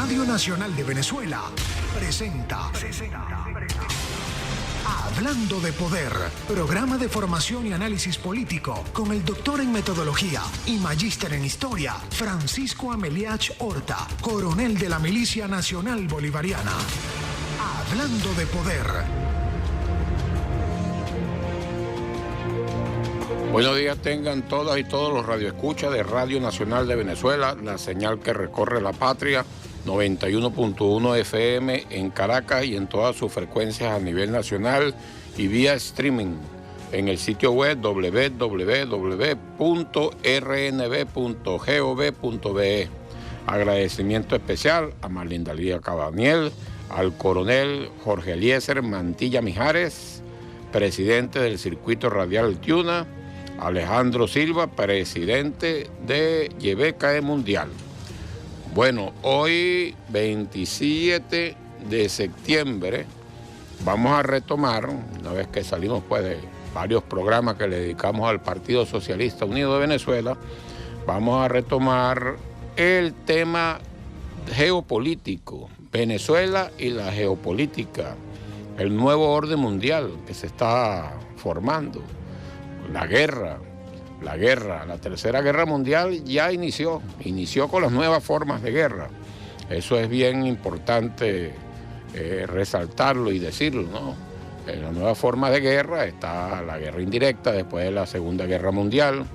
Radio Nacional de Venezuela presenta Hablando de Poder, programa de formación y análisis político con el doctor en metodología y magíster en historia, Francisco Ameliach Horta, coronel de la Milicia Nacional Bolivariana. Hablando de Poder. Buenos días tengan todas y todos los radioescuchas de Radio Nacional de Venezuela, la señal que recorre la patria, 91.1 FM en Caracas y en todas sus frecuencias a nivel nacional y vía streaming en el sitio web www.rnb.gov.be. Agradecimiento especial a Marlinda Lía Cabaniel, al coronel Jorge Eliezer Mantilla Mijares, presidente del Circuito Radial Tiuna, Alejandro Silva, presidente de YBKE Mundial. Bueno, hoy 27 de septiembre vamos a retomar, una vez que salimos pues de varios programas que le dedicamos al Partido Socialista Unido de Venezuela, vamos a retomar el tema geopolítico, Venezuela y la geopolítica, el nuevo orden mundial que se está formando. La tercera guerra mundial ya inició con las nuevas formas de guerra. Eso es bien importante resaltarlo y decirlo, ¿no? En las nuevas formas de guerra está la guerra indirecta después de la Segunda Guerra Mundial.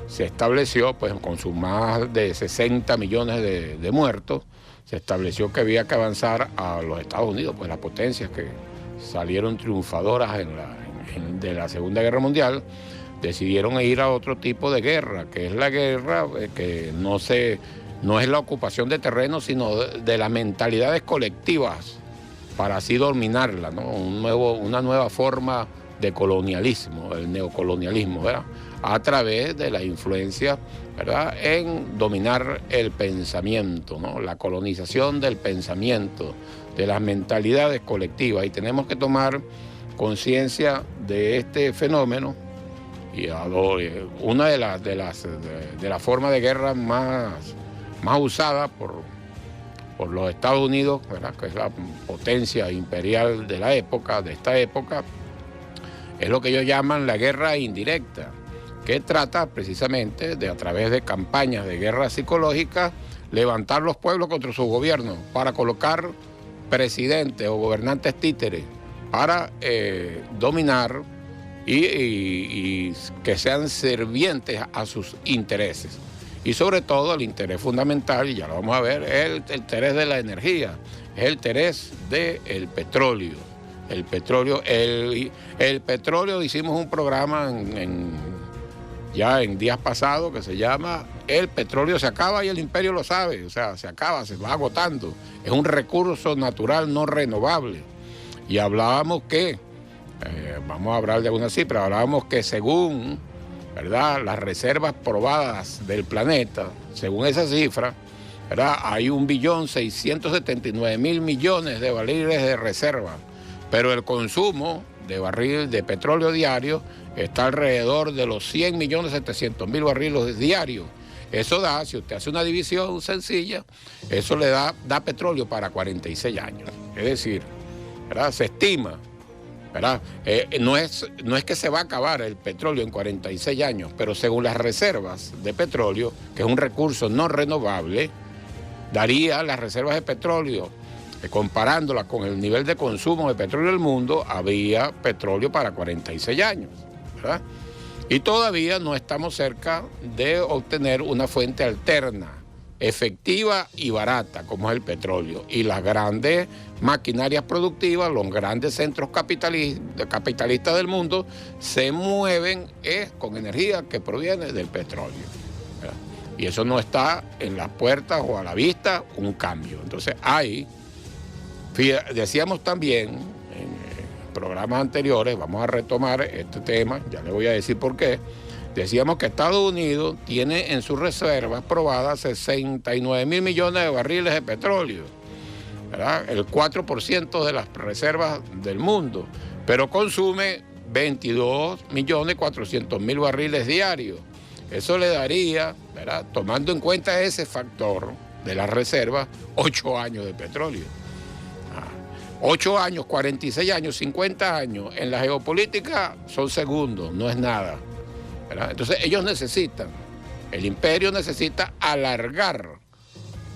Se estableció, pues con sus más de 60 millones de muertos, se estableció que había que avanzar a los Estados Unidos, pues las potencias que salieron triunfadoras de la Segunda Guerra Mundial, decidieron ir a otro tipo de guerra, que es la guerra que no es la ocupación de terreno, sino de las mentalidades colectivas, para así dominarla, ¿no? Una nueva forma de colonialismo, el neocolonialismo, ¿verdad? A través de la influencia, ¿verdad?, en dominar el pensamiento, ¿no? La colonización del pensamiento, de las mentalidades colectivas, y tenemos que tomar conciencia de este fenómeno. Y una de las formas de guerra más usada por los Estados Unidos, ¿verdad?, que es la potencia imperial de esta época, es lo que ellos llaman la guerra indirecta, que trata precisamente de, a través de campañas de guerra psicológica, levantar los pueblos contra su gobierno para colocar presidentes o gobernantes títeres para dominar y que sean servientes a sus intereses. Y sobre todo el interés fundamental, y ya lo vamos a ver, es el interés de la energía, es el interés del petróleo. El petróleo, hicimos un programa ya en días pasados que se llama El petróleo se acaba y el imperio lo sabe, o sea, se acaba, se va agotando. Es un recurso natural no renovable. Y hablábamos que, vamos a hablar de algunas cifras, hablábamos que según, ¿verdad?, las reservas probadas del planeta, según esa cifra, ¿verdad?, hay 1.679.000 millones de barriles de reserva, pero el consumo de barril de petróleo diario está alrededor de los 100.700.000 barriles diarios. Eso da, si usted hace una división sencilla, eso le da petróleo para 46 años. Es decir, ¿verdad?, se estima, ¿verdad?, no es que se va a acabar el petróleo en 46 años, pero según las reservas de petróleo, que es un recurso no renovable, daría las reservas de petróleo, comparándolas con el nivel de consumo de petróleo del mundo, había petróleo para 46 años, ¿verdad? Y todavía no estamos cerca de obtener una fuente alterna, efectiva y barata, como es el petróleo. Y las grandes maquinarias productivas, los grandes centros capitalistas del mundo, se mueven con energía que proviene del petróleo, ¿verdad? Y eso no está en las puertas o a la vista, un cambio. Entonces decíamos también en programas anteriores, vamos a retomar este tema, ya le voy a decir por qué. Decíamos que Estados Unidos tiene en sus reservas probadas 69.000 millones de barriles de petróleo, ¿verdad?, el 4% de las reservas del mundo, pero consume 22.400.000 barriles diarios. Eso le daría, ¿verdad?, tomando en cuenta ese factor, de las reservas 8 años de petróleo. 8 años, 46 años, 50 años en la geopolítica son segundos, no es nada, ¿verdad? Entonces ellos necesitan, el imperio necesita alargar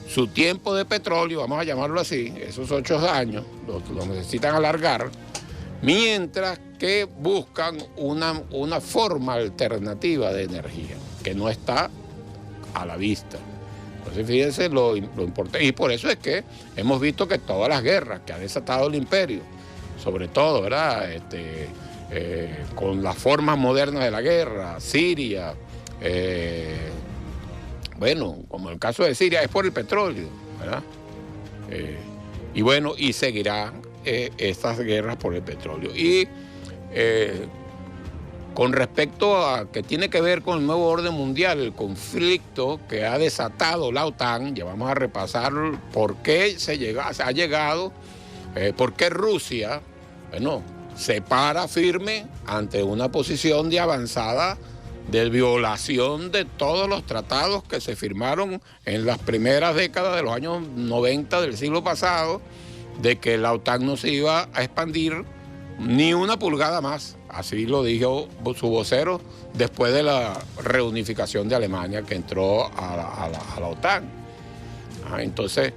su tiempo de petróleo, vamos a llamarlo así, esos 8 años, lo necesitan alargar, mientras que buscan una forma alternativa de energía, que no está a la vista. Entonces fíjense lo importante, y por eso es que hemos visto que todas las guerras que ha desatado el imperio, sobre todo, ¿verdad? Con las formas modernas de la guerra, Siria, bueno, como el caso de Siria, es por el petróleo, ¿verdad? Y bueno, y seguirá estas guerras por el petróleo. Y con respecto a que tiene que ver con el nuevo orden mundial, el conflicto que ha desatado la OTAN, ya vamos a repasar por qué ha llegado, por qué Rusia, bueno, se para firme ante una posición de avanzada de violación de todos los tratados que se firmaron en las primeras décadas de los años 90 del siglo pasado, de que la OTAN no se iba a expandir ni una pulgada más. Así lo dijo su vocero después de la reunificación de Alemania, que entró a la OTAN. Entonces,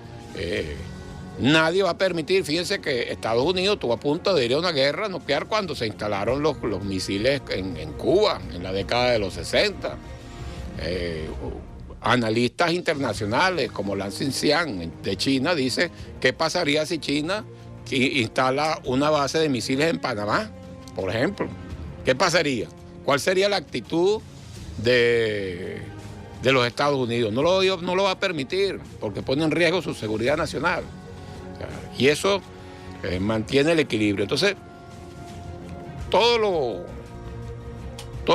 nadie va a permitir, fíjense que Estados Unidos estuvo a punto de ir a una guerra nuclear cuando se instalaron los misiles en Cuba, en la década de los 60. Analistas internacionales como Lan Xinxiang de China dice, ¿qué pasaría si China instala una base de misiles en Panamá, por ejemplo? ¿Qué pasaría? ¿Cuál sería la actitud de los Estados Unidos? No lo va a permitir, porque pone en riesgo su seguridad nacional. Y eso mantiene el equilibrio. Entonces, todo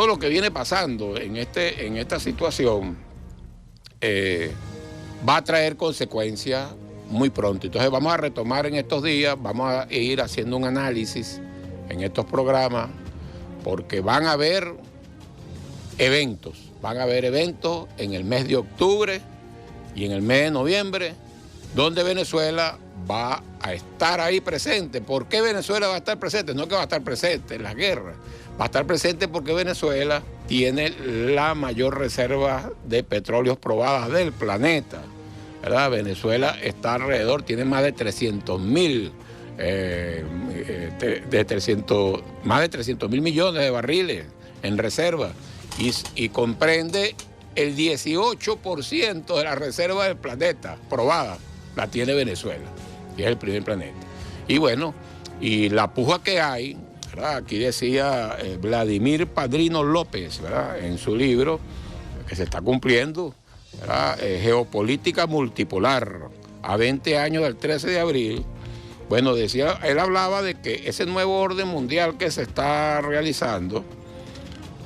lo que viene pasando en esta situación va a traer consecuencias muy pronto. Entonces vamos a retomar en estos días, vamos a ir haciendo un análisis en estos programas, porque van a haber eventos en el mes de octubre y en el mes de noviembre, donde Venezuela va a estar ahí presente. ¿Por qué Venezuela va a estar presente? No que va a estar presente en la guerra, va a estar presente porque Venezuela tiene la mayor reserva de petróleos probadas del planeta, ¿verdad? Venezuela está alrededor, tiene más de 300.000 más de 300.000 millones de barriles en reserva y comprende el 18% de la reserva del planeta probada, la tiene Venezuela, que es el primer planeta. Y bueno, y la puja que hay, ¿verdad? Aquí decía Vladimir Padrino López, ¿verdad? En su libro, que se está cumpliendo, ¿verdad? Geopolítica multipolar, a 20 años del 13 de abril. Bueno, decía, él hablaba de que ese nuevo orden mundial que se está realizando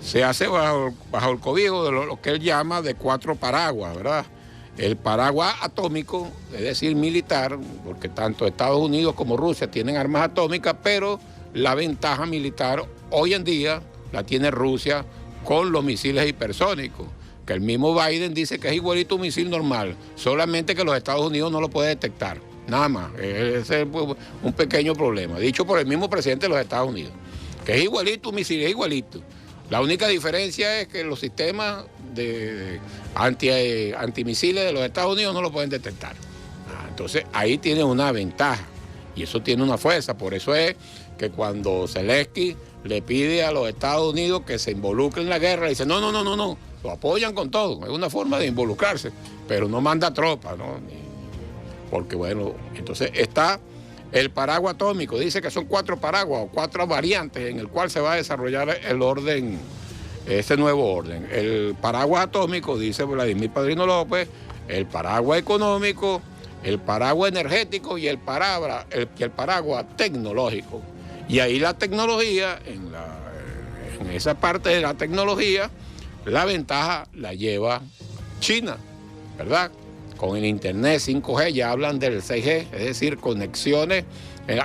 se hace bajo el cobijo de lo que él llama de 4 paraguas, ¿verdad? El paraguas atómico, es decir, militar, porque tanto Estados Unidos como Rusia tienen armas atómicas, pero la ventaja militar hoy en día la tiene Rusia con los misiles hipersónicos, que el mismo Biden dice que es igualito a un misil normal, solamente que los Estados Unidos no lo puede detectar. Nada más, ese es un pequeño problema, dicho por el mismo presidente de los Estados Unidos, que es igualito un misil, es igualito. La única diferencia es que los sistemas de antimisiles de los Estados Unidos no lo pueden detectar. Entonces ahí tiene una ventaja y eso tiene una fuerza. Por eso es que cuando Zelensky le pide a los Estados Unidos que se involucren en la guerra, dice no, lo apoyan con todo, es una forma de involucrarse, pero no manda tropas, ¿no? Porque bueno, entonces está el paraguas atómico, dice que son 4 paraguas o 4 variantes en el cual se va a desarrollar el orden, ese nuevo orden. El paraguas atómico, dice Vladimir Padrino López, el paraguas económico, el paraguas energético y el paraguas tecnológico. Y ahí la tecnología, en esa parte de la tecnología, la ventaja la lleva China, ¿verdad? Con el internet 5G, ya hablan del 6G, es decir, conexiones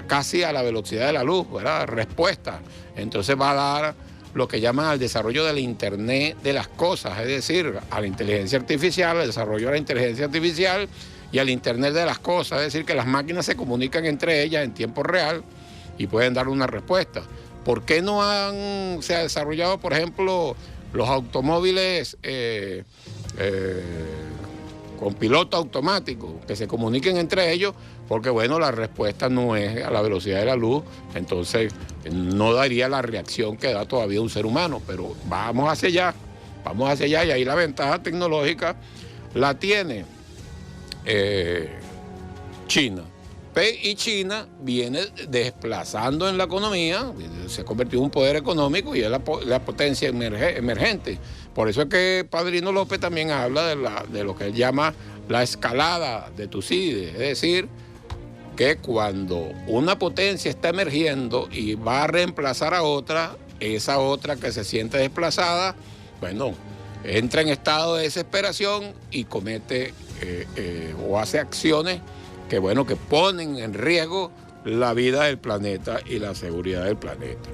casi a la velocidad de la luz, ¿verdad? Respuesta. Entonces va a dar lo que llaman al desarrollo del Internet de las cosas, es decir, a la inteligencia artificial, al desarrollo de la inteligencia artificial y al Internet de las cosas, es decir, que las máquinas se comunican entre ellas en tiempo real y pueden dar una respuesta. ¿Por qué no se ha desarrollado, por ejemplo, los automóviles con piloto automático, que se comuniquen entre ellos? Porque, bueno, la respuesta no es a la velocidad de la luz, entonces no daría la reacción que da todavía un ser humano, pero vamos hacia allá, y ahí la ventaja tecnológica la tiene China. Y China viene desplazando en la economía, se ha convertido en un poder económico y es la potencia emergente. Por eso es que Padrino López también habla de lo que él llama la escalada de Tucídides, es decir, que cuando una potencia está emergiendo y va a reemplazar a otra, esa otra que se siente desplazada, bueno, entra en estado de desesperación y comete o hace acciones que, bueno, que ponen en riesgo la vida del planeta y la seguridad del planeta.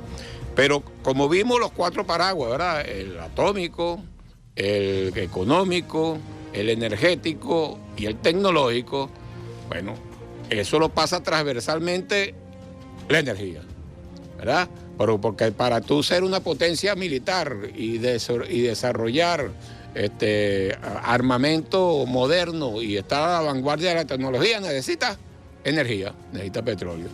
Pero como vimos los 4 paraguas, ¿verdad? El atómico, el económico, el energético y el tecnológico, bueno, eso lo pasa transversalmente la energía, ¿verdad? Pero porque para tú ser una potencia militar y desarrollar armamento moderno y estar a la vanguardia de la tecnología, necesitas energía, necesitas petróleo.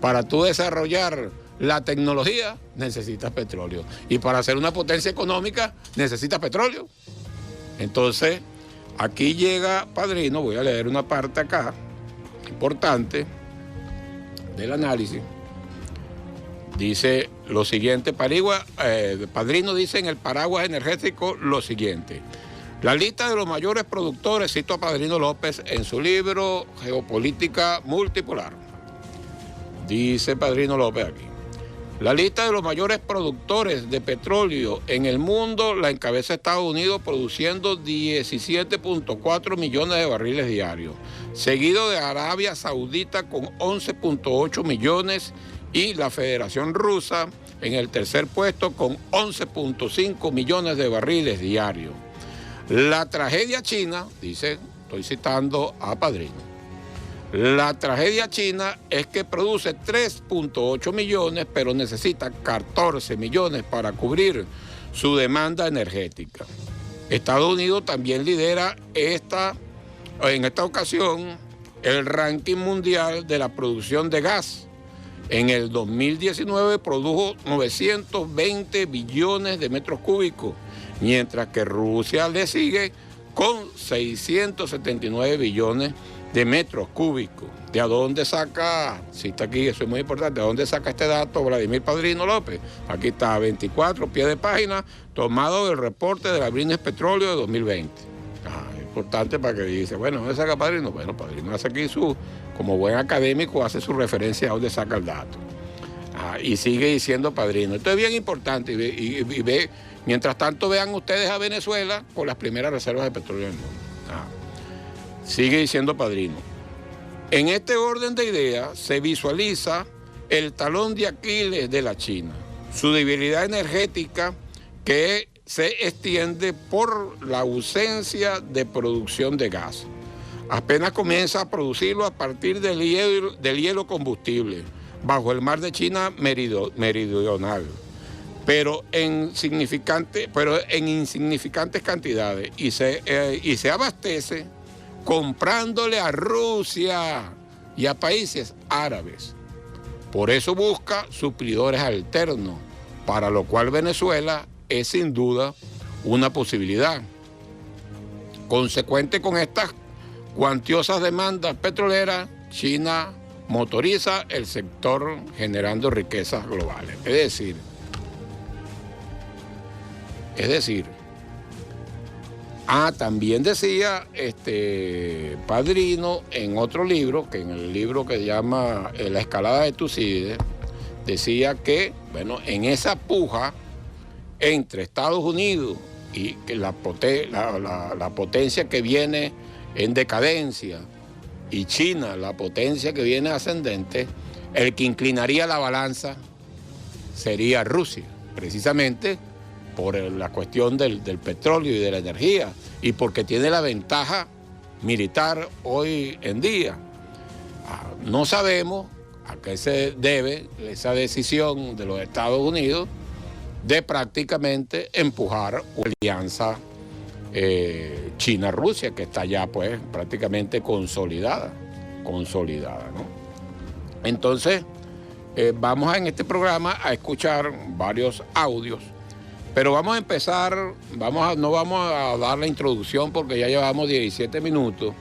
Para tú desarrollar la tecnología, necesitas petróleo. Y para ser una potencia económica, necesitas petróleo. Entonces, aquí llega Padrino, voy a leer una parte acá, importante, del análisis. Dice lo siguiente, Padrino dice en el paraguas energético lo siguiente: la lista de los mayores productores, cito a Padrino López en su libro Geopolítica Multipolar. Dice Padrino López aquí: la lista de los mayores productores de petróleo en el mundo la encabeza Estados Unidos, produciendo 17.4 millones de barriles diarios, seguido de Arabia Saudita con 11.8 millones y la Federación Rusa en el tercer puesto con 11.5 millones de barriles diarios. La tragedia china, dice, estoy citando a Padrino, la tragedia china es que produce 3.8 millones, pero necesita 14 millones para cubrir su demanda energética. Estados Unidos también lidera en esta ocasión el ranking mundial de la producción de gas. En el 2019 produjo 920 billones de metros cúbicos, mientras que Rusia le sigue con 679 billones de metros cúbicos. ¿De dónde saca? Si está aquí, eso es muy importante. ¿De dónde saca este dato Vladimir Padrino López? Aquí está, 24 pies de página, tomado del reporte de la Brines Petróleo de 2020. Es importante para que dice, bueno, ¿dónde saca Padrino? Bueno, Padrino hace aquí como buen académico, hace su referencia a dónde saca el dato. Y sigue diciendo Padrino. Esto es bien importante y ve, mientras tanto vean ustedes a Venezuela con las primeras reservas de petróleo del mundo. Sigue diciendo Padrino: en este orden de ideas se visualiza el talón de Aquiles de la China, su debilidad energética que se extiende por la ausencia de producción de gas. Apenas comienza a producirlo a partir del hielo combustible bajo el mar de China meridional, pero en insignificantes cantidades y se abastece comprándole a Rusia y a países árabes. Por eso busca suplidores alternos, para lo cual Venezuela es sin duda una posibilidad. Consecuente con estas cuantiosas demandas petroleras, China motoriza el sector generando riquezas globales. Es decir, también decía Padrino en otro libro, que en el libro que se llama La escalada de Tucídides, decía que, bueno, en esa puja entre Estados Unidos y que la potencia que viene en decadencia y China, la potencia que viene ascendente, el que inclinaría la balanza sería Rusia. precisamente por la cuestión del petróleo y de la energía, y porque tiene la ventaja militar hoy en día. No sabemos a qué se debe esa decisión de los Estados Unidos de prácticamente empujar una alianza China-Rusia, que está ya pues prácticamente consolidada, ¿no? Entonces, vamos en este programa a escuchar varios audios, pero vamos a empezar, no vamos a dar la introducción porque ya llevamos 17 minutos.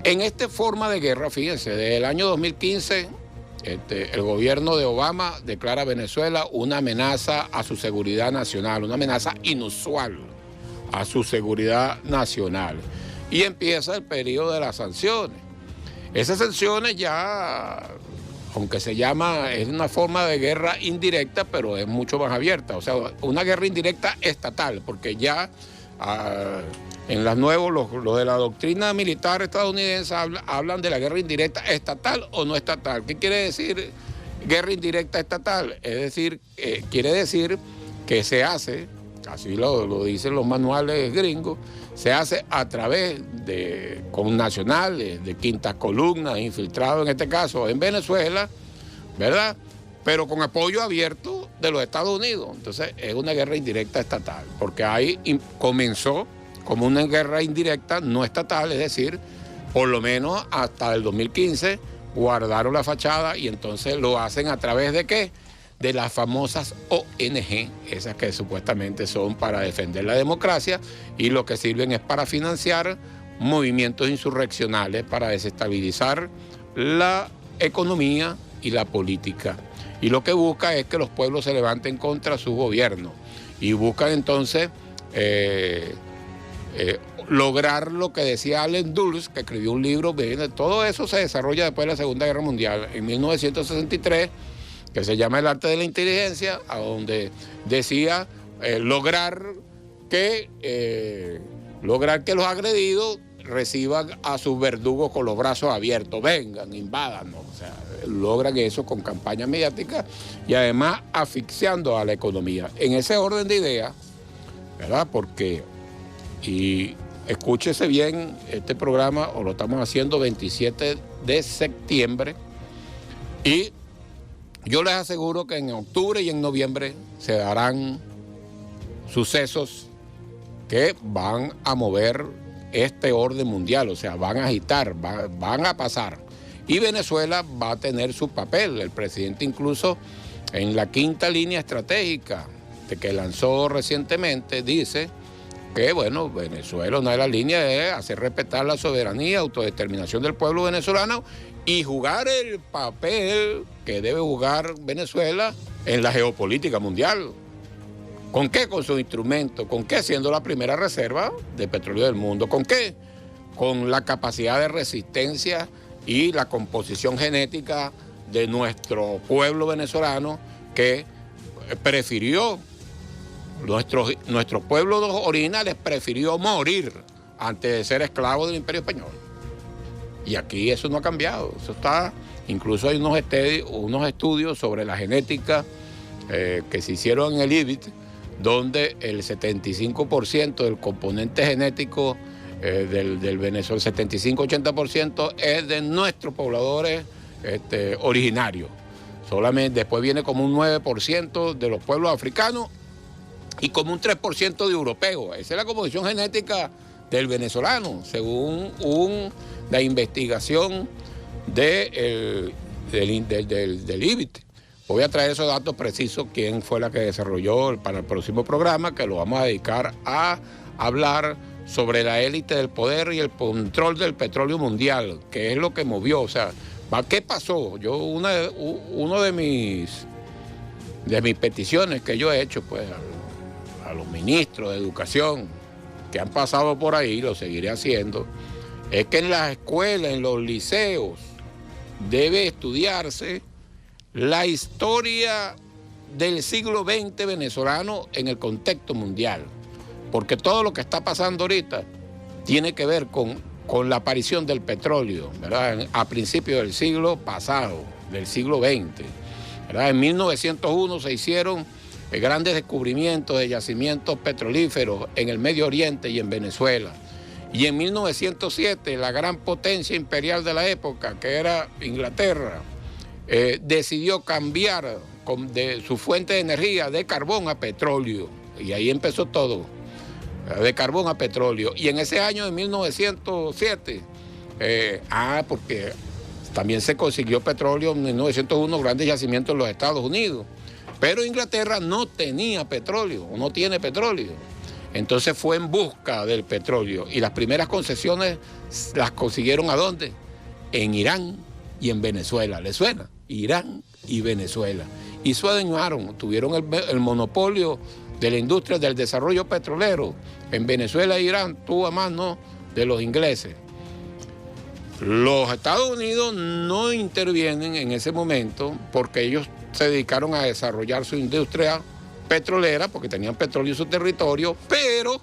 En esta forma de guerra, fíjense, desde el año 2015, el gobierno de Obama declara a Venezuela una amenaza a su seguridad nacional, una amenaza inusual a su seguridad nacional. Y empieza el periodo de las sanciones. Esas sanciones ya, aunque se llama, es una forma de guerra indirecta, pero es mucho más abierta. O sea, una guerra indirecta estatal, porque ya en las nuevas, los de la doctrina militar estadounidense hablan de la guerra indirecta estatal o no estatal. ¿Qué quiere decir guerra indirecta estatal? Es decir, quiere decir que se hace, así lo dicen los manuales gringos, se hace a través de connacionales, de quintas columnas, infiltrados en este caso en Venezuela, ¿verdad? Pero con apoyo abierto de los Estados Unidos. Entonces es una guerra indirecta estatal, porque ahí comenzó como una guerra indirecta no estatal, es decir, por lo menos hasta el 2015 guardaron la fachada y entonces lo hacen a través de ¿qué? De las famosas ONG, esas que supuestamente son para defender la democracia y lo que sirven es para financiar movimientos insurreccionales, para desestabilizar la economía y la política. Y lo que busca es que los pueblos se levanten contra su gobierno y buscan entonces lograr lo que decía Allen Dulles, que escribió un libro. Todo eso se desarrolla después de la Segunda Guerra Mundial, en 1963, que se llama El arte de la inteligencia, a donde decía lograr que los agredidos reciban a sus verdugos con los brazos abiertos, vengan, invádanos. O sea, logran eso con campañas mediáticas y además asfixiando a la economía. En ese orden de ideas, ¿verdad? Porque, y escúchese bien, este programa o lo estamos haciendo 27 de septiembre y yo les aseguro que en octubre y en noviembre se darán sucesos que van a mover este orden mundial, o sea, van a agitar, van a pasar. Y Venezuela va a tener su papel. El presidente incluso en la quinta línea estratégica que lanzó recientemente dice que, bueno, Venezuela, una de las líneas es hacer respetar la soberanía, autodeterminación del pueblo venezolano y jugar el papel que debe jugar Venezuela en la geopolítica mundial. ¿Con qué? Con sus instrumentos. ¿Con qué? Siendo la primera reserva de petróleo del mundo. ¿Con qué? Con la capacidad de resistencia y la composición genética de nuestro pueblo venezolano que prefirió, nuestros pueblos originales prefirió morir antes de ser esclavos del Imperio Español. Y aquí eso no ha cambiado, eso está, incluso hay unos estudios sobre la genética que se hicieron en el IBIT, donde el 75% del componente genético del Venezuela, 75-80% es de nuestros pobladores originarios. Solamente después viene como un 9% de los pueblos africanos y como un 3% de europeos. Esa es la composición genética del venezolano, según la investigación del IBIT. Voy a traer esos datos precisos, quién fue la que desarrolló para el próximo programa, que lo vamos a dedicar a hablar sobre la élite del poder y el control del petróleo mundial, que es lo que movió, o sea, ¿qué pasó? Uno de mis peticiones que yo he hecho pues a los ministros de educación que han pasado por ahí, lo seguiré haciendo, es que en las escuelas, en los liceos, debe estudiarse la historia del siglo XX venezolano en el contexto mundial, porque todo lo que está pasando ahorita tiene que ver con la aparición del petróleo, ¿verdad? A principios del siglo pasado, del siglo XX. ¿verdad? En 1901 se hicieron grandes descubrimientos de yacimientos petrolíferos en el Medio Oriente y en Venezuela. Y en 1907 la gran potencia imperial de la época, que era Inglaterra, decidió cambiar de su fuente de energía de carbón a petróleo. Y ahí empezó todo, de carbón a petróleo. Y en ese año de 1907, porque también se consiguió petróleo en 1901, grandes yacimientos en los Estados Unidos. Pero Inglaterra no tenía petróleo, no tiene petróleo. Entonces fue en busca del petróleo. Y las primeras concesiones las consiguieron ¿a dónde? En Irán y en Venezuela. ¿Le suena? Irán y Venezuela. Y se adueñaron, tuvieron el monopolio de la industria del desarrollo petrolero en Venezuela e Irán, tuvo a mano de los ingleses. Los Estados Unidos no intervienen en ese momento porque ellos se dedicaron a desarrollar su industria petrolera porque tenían petróleo en su territorio, pero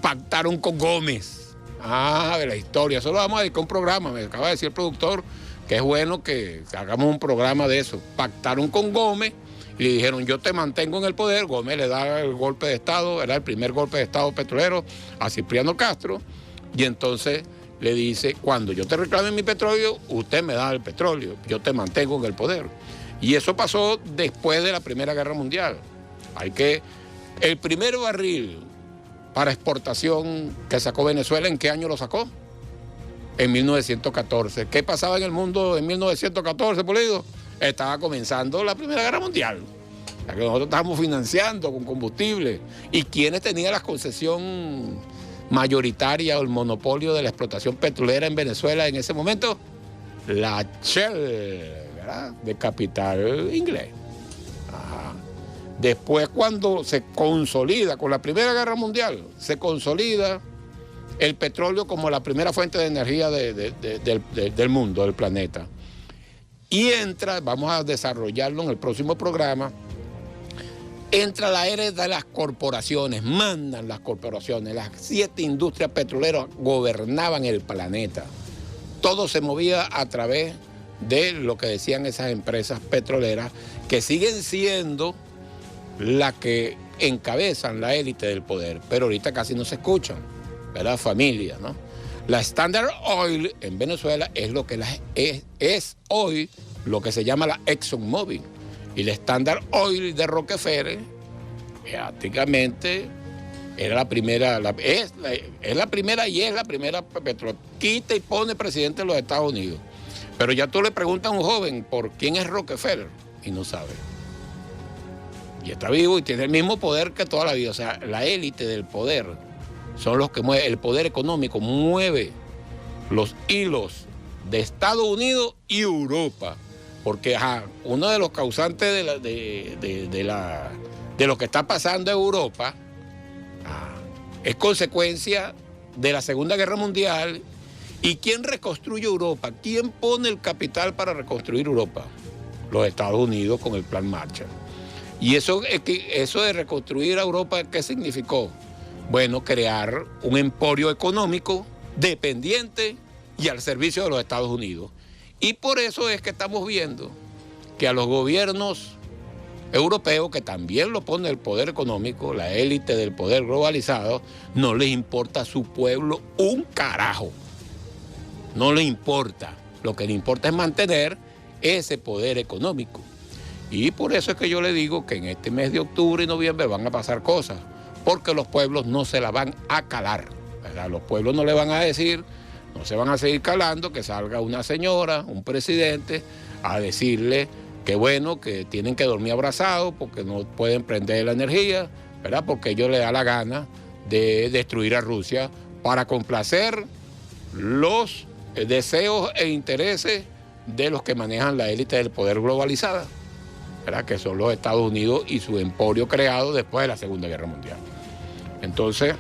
pactaron con Gómez. De la historia. Eso lo vamos a dedicar a un programa, me acaba de decir el productor que es bueno que hagamos un programa de eso. Pactaron con Gómez y le dijeron, yo te mantengo en el poder. Gómez le da el golpe de Estado, era el primer golpe de Estado petrolero a Cipriano Castro, y entonces le dice, cuando yo te reclame mi petróleo, usted me da el petróleo, yo te mantengo en el poder. Y eso pasó después de la Primera Guerra Mundial. El primer barril para exportación que sacó Venezuela, ¿en qué año lo sacó? En 1914. ¿Qué pasaba en el mundo en 1914, Pulido? Estaba comenzando la Primera Guerra Mundial, la que nosotros estábamos financiando con combustible. ¿Y quiénes tenían la concesión mayoritaria o el monopolio de la explotación petrolera en Venezuela en ese momento? La Shell, ¿verdad? De capital inglés. Después, cuando se consolida con la Primera Guerra Mundial, se consolida el petróleo como la primera fuente de energía del mundo, del planeta. Y entra, vamos a desarrollarlo en el próximo programa, entra la era de las corporaciones, mandan las corporaciones, las 7 industrias petroleras gobernaban el planeta. Todo se movía a través de lo que decían esas empresas petroleras, que siguen siendo las que encabezan la élite del poder, pero ahorita casi no se escuchan, ¿verdad? Familia, ¿no? La Standard Oil en Venezuela es lo que es hoy lo que se llama la ExxonMobil. Y la Standard Oil de Rockefeller, prácticamente, era la primera, es la primera y es la primera petrolera. Quita y pone presidente de los Estados Unidos. Pero ya tú le preguntas a un joven por quién es Rockefeller y no sabe. Y está vivo y tiene el mismo poder que toda la vida. O sea, la élite del poder son los que mueven, el poder económico mueve los hilos de Estados Unidos y Europa. Porque uno de los causantes de lo que está pasando en Europa es consecuencia de la Segunda Guerra Mundial. ¿Y quién reconstruye Europa? ¿Quién pone el capital para reconstruir Europa? Los Estados Unidos con el Plan Marshall. Y eso de reconstruir a Europa, ¿qué significó? Bueno, crear un emporio económico dependiente y al servicio de los Estados Unidos. Y por eso es que estamos viendo que a los gobiernos europeos, que también lo pone el poder económico, la élite del poder globalizado, no les importa a su pueblo un carajo. No les importa. Lo que les importa es mantener ese poder económico. Y por eso es que yo le digo que en este mes de octubre y noviembre van a pasar cosas, porque los pueblos no se la van a calar, ¿verdad? Los pueblos no le van a decir, no se van a seguir calando que salga una señora, un presidente, a decirle que bueno, que tienen que dormir abrazados porque no pueden prender la energía, ¿verdad? Porque ellos les da la gana de destruir a Rusia para complacer los deseos e intereses de los que manejan la élite del poder globalizada, ¿verdad? Que son los Estados Unidos y su emporio creado después de la Segunda Guerra Mundial. Entonces,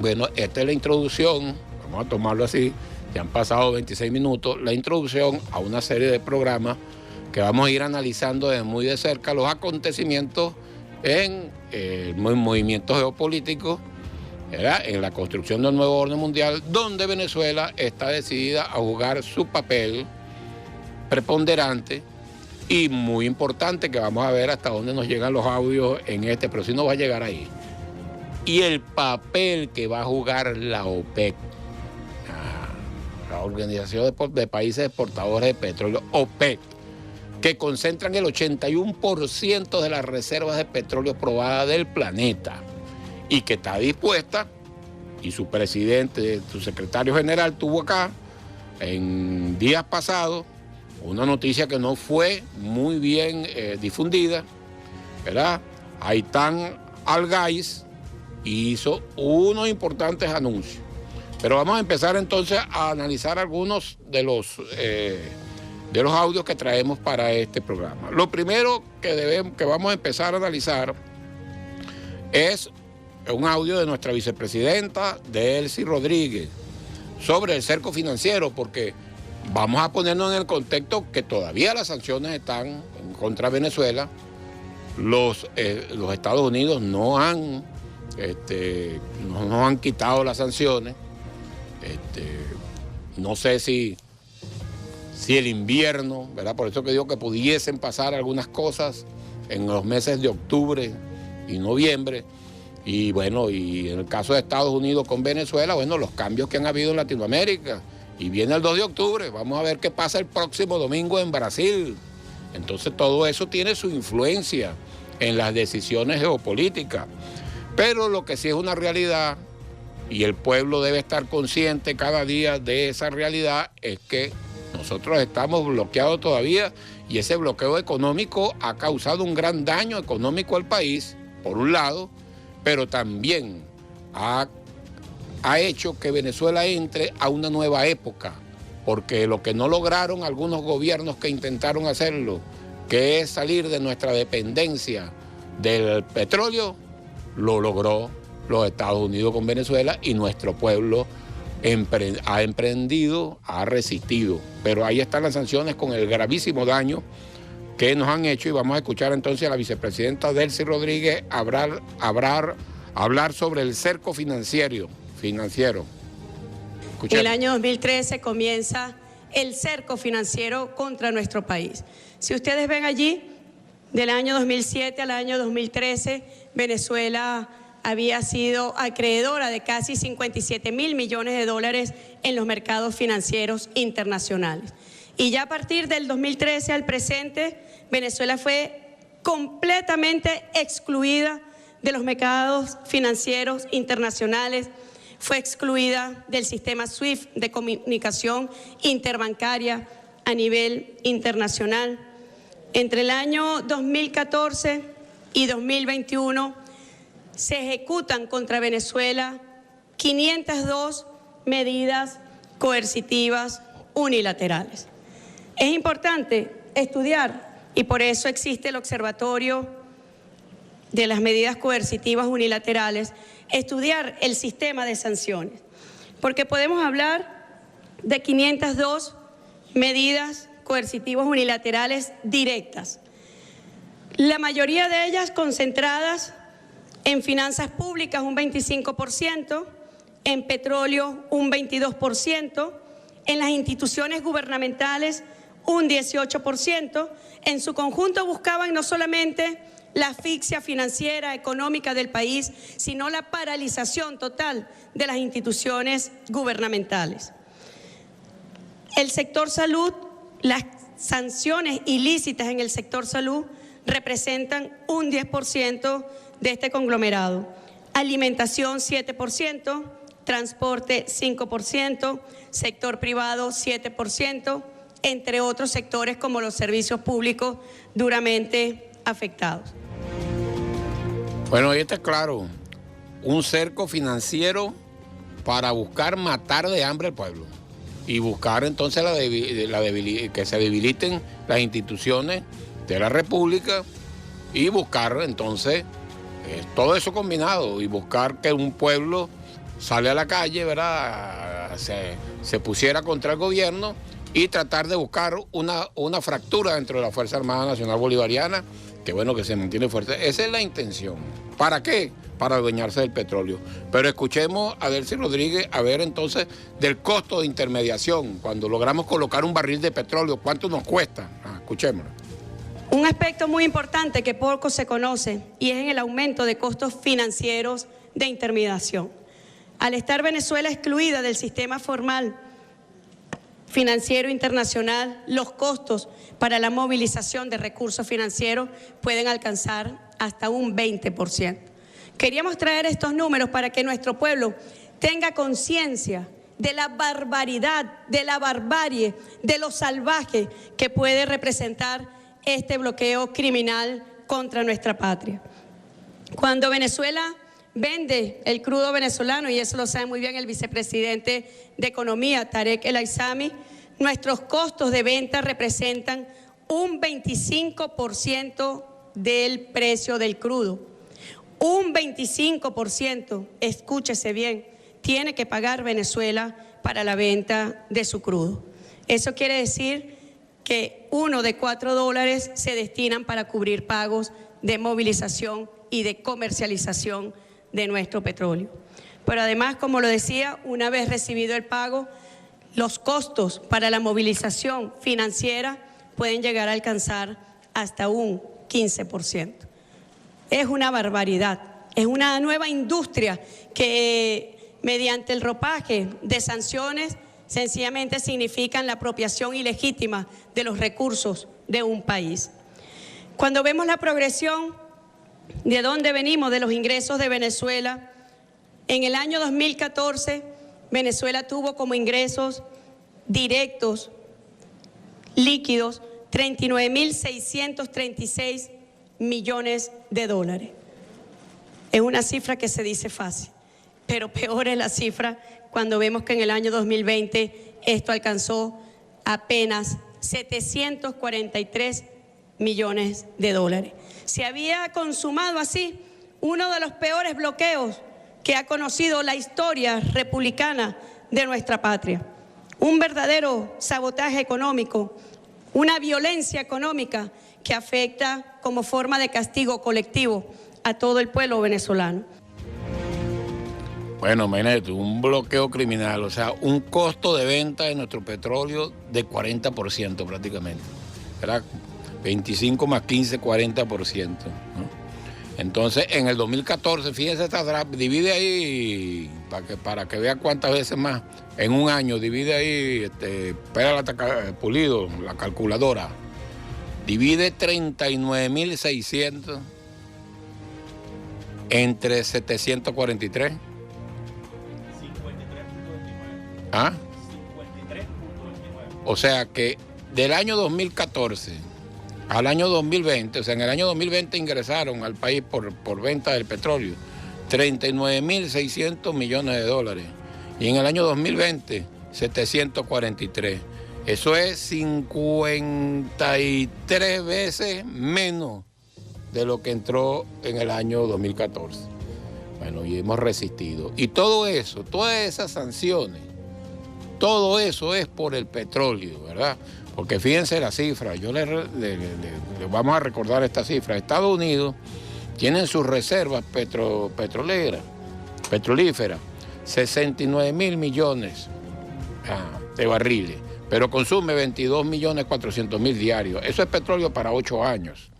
bueno, esta es la introducción, vamos a tomarlo así, ya han pasado 26 minutos, la introducción a una serie de programas que vamos a ir analizando de muy de cerca los acontecimientos en el movimiento geopolítico, ¿verdad? En la construcción del nuevo orden mundial, donde Venezuela está decidida a jugar su papel preponderante Y muy importante que vamos a ver hasta dónde nos llegan los audios en este, pero sí nos va a llegar ahí. Y el papel que va a jugar la OPEC, la Organización de Países Exportadores de Petróleo, OPEC, que concentran el 81% de las reservas de petróleo probadas del planeta y que está dispuesta, y su presidente, su secretario general tuvo acá en días pasados una noticia que no fue muy bien difundida, ¿verdad? Aitan Al-Gais hizo unos importantes anuncios. Pero vamos a empezar entonces a analizar algunos de los audios que traemos para este programa. Lo primero que vamos a empezar a analizar es un audio de nuestra vicepresidenta, Delcy Rodríguez, sobre el cerco financiero, porque vamos a ponernos en el contexto que todavía las sanciones están en contra de Venezuela. Los Estados Unidos no han quitado las sanciones. No sé si el invierno, ¿verdad? Por eso que digo que pudiesen pasar algunas cosas en los meses de octubre y noviembre. Y bueno, y en el caso de Estados Unidos con Venezuela, bueno, los cambios que han habido en Latinoamérica. Y viene el 2 de octubre, vamos a ver qué pasa el próximo domingo en Brasil. Entonces todo eso tiene su influencia en las decisiones geopolíticas. Pero lo que sí es una realidad, y el pueblo debe estar consciente cada día de esa realidad, es que nosotros estamos bloqueados todavía y ese bloqueo económico ha causado un gran daño económico al país, por un lado, pero también ha hecho que Venezuela entre a una nueva época, porque lo que no lograron algunos gobiernos que intentaron hacerlo, que es salir de nuestra dependencia del petróleo, lo logró los Estados Unidos con Venezuela y nuestro pueblo ha emprendido, ha resistido. Pero ahí están las sanciones con el gravísimo daño que nos han hecho y vamos a escuchar entonces a la vicepresidenta Delcy Rodríguez hablar sobre el cerco financiero. En el año 2013 comienza el cerco financiero contra nuestro país. Si ustedes ven allí, del año 2007 al año 2013, Venezuela había sido acreedora de casi 57.000 millones de dólares en los mercados financieros internacionales. Y ya a partir del 2013 al presente, Venezuela fue completamente excluida de los mercados financieros internacionales, fue excluida del sistema SWIFT de comunicación interbancaria a nivel internacional. Entre el año 2014 y 2021 se ejecutan contra Venezuela 502 medidas coercitivas unilaterales. Es importante estudiar y por eso existe el Observatorio de las Medidas Coercitivas Unilaterales, estudiar el sistema de sanciones, porque podemos hablar de 502 medidas coercitivas unilaterales directas, la mayoría de ellas concentradas en finanzas públicas un 25%, en petróleo un 22%, en las instituciones gubernamentales un 18%, en su conjunto buscaban no solamente la asfixia financiera, económica del país, sino la paralización total de las instituciones gubernamentales. El sector salud, las sanciones ilícitas en el sector salud representan un 10% de este conglomerado. Alimentación 7%, transporte 5%, sector privado 7%, entre otros sectores como los servicios públicos duramente afectados. Bueno, ahí está claro, un cerco financiero para buscar matar de hambre al pueblo y buscar entonces que se debiliten las instituciones de la República y buscar entonces todo eso combinado y buscar que un pueblo sale a la calle, ¿verdad? Se pusiera contra el gobierno y tratar de buscar una fractura dentro de la Fuerza Armada Nacional Bolivariana, que bueno, que se mantiene fuerte. Esa es la intención. ¿Para qué? Para adueñarse del petróleo. Pero escuchemos a Delcy Rodríguez a ver entonces del costo de intermediación. Cuando logramos colocar un barril de petróleo, ¿cuánto nos cuesta? Escuchémoslo. Un aspecto muy importante que poco se conoce y es en el aumento de costos financieros de intermediación. Al estar Venezuela excluida del sistema formal financiero internacional, los costos para la movilización de recursos financieros pueden alcanzar hasta un 20%. Queríamos traer estos números para que nuestro pueblo tenga conciencia de la barbaridad, de la barbarie, de lo salvaje que puede representar este bloqueo criminal contra nuestra patria. Cuando Venezuela vende el crudo venezolano, y eso lo sabe muy bien el vicepresidente de Economía, Tarek El Aissami, nuestros costos de venta representan un 25% del precio del crudo. Un 25%, escúchese bien, tiene que pagar Venezuela para la venta de su crudo. Eso quiere decir que $1 de $4 se destinan para cubrir pagos de movilización y de comercialización de nuestro petróleo. Pero además, como lo decía, una vez recibido el pago, los costos para la movilización financiera pueden llegar a alcanzar hasta un 15%. Es una barbaridad, es una nueva industria que mediante el ropaje de sanciones sencillamente significan la apropiación ilegítima de los recursos de un país. Cuando vemos la progresión de dónde venimos, de los ingresos de Venezuela, en el año 2014 Venezuela tuvo como ingresos directos, líquidos, 39.636 millones de dólares. Es una cifra que se dice fácil, pero peor es la cifra cuando vemos que en el año 2020 esto alcanzó apenas 743 millones de dólares. Se había consumado así uno de los peores bloqueos que ha conocido la historia republicana de nuestra patria. Un verdadero sabotaje económico, una violencia económica que afecta como forma de castigo colectivo a todo el pueblo venezolano. Bueno, imagínate, un bloqueo criminal, o sea, un costo de venta de nuestro petróleo de 40% prácticamente, ¿verdad? 25 más 15, 40%, ¿no? Entonces, en el 2014, fíjense esta draft, divide ahí, para que vea cuántas veces más, en un año, divide ahí, Pulido, la calculadora, divide 39.600 entre 743. 53.29. ¿Ah? 53.29. O sea que del año 2014 al año 2020, o sea, en el año 2020 ingresaron al país por venta del petróleo 39.600 millones de dólares. Y en el año 2020, 743. Eso es 53 veces menos de lo que entró en el año 2014. Bueno, y hemos resistido. Y todo eso, todas esas sanciones, todo eso es por el petróleo, ¿verdad? Porque fíjense la cifra, yo le vamos a recordar esta cifra. Estados Unidos tiene sus reservas petrolíferas, 69.000 millones de barriles, pero consume 22.400.000 diarios. Eso es petróleo para 8 años.